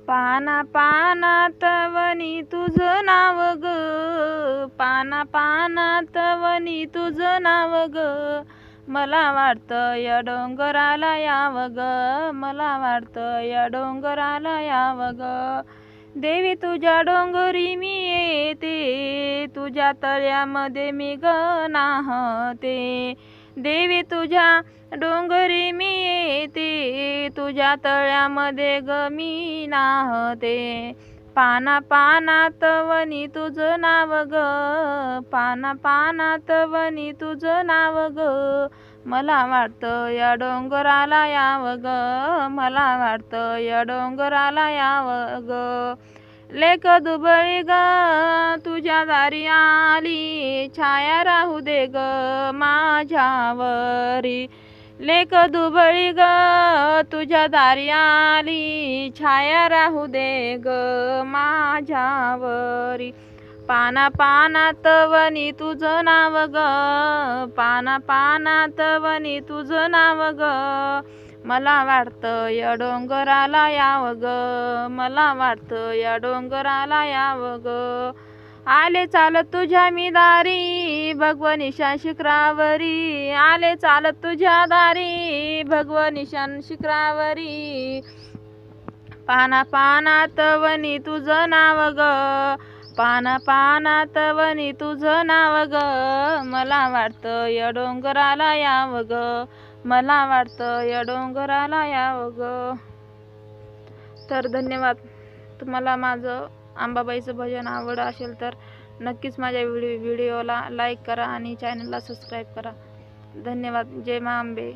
पाना पानात वनी तुझं नाव ग, पाना पानात वनी तुझं नाव ग, मला वाटतं या डोंगराला यावं ग, मला वाटतं या डोंगराला यावं ग. देवी तुझ्या डोंगरी मी येते, तुझ्या तळ्यामध्ये मी ग नाहते. देवी तुझ्या डोंगरी मी येते, तुझ्या तळ्यामध्ये ग मी नाहते. पाना पानात वनी तुझं नाव ग, पाना पानात वनी तुझं नाव ग, मला वाटतं या डोंगराला यावं ग, मला वाटतं या डोंगराला यावं ग. लेक दुबळी ग तुझ्या दारी आली, छाया राहू दे ग माझ्यावरी. लेक दुबळी ग तुझ्या दारी आली, छाया राहू दे ग माझ्यावरी. पाना पानात वनी तुझं नाव ग, पाना पानात वनी तुझं नाव ग, मला वाटतं या डोंगराला यावं ग, मला वाटतं या डोंगराला यावं ग. आले चालत तुझ्या मी दारी, भगवनिशान शिखरावरी, आले चालत तुझ्या दारी, भगवनिशान शिखरावरी. पाना पानात वनी तुझं नाव ग, पाना पानात वनी तुझं नाव ग, मला वाटतं या डोंगराला यावं ग, मला वाटतं या डोंगराला यावं ग. तर धन्यवाद. तुम्हाला माझं अंबाबाईचं भजन आवडलं असेल तर नक्कीच माझ्या व्हिडिओला लाईक करा आणि चॅनलला सबस्क्राईब करा. धन्यवाद. जय मा अंबे.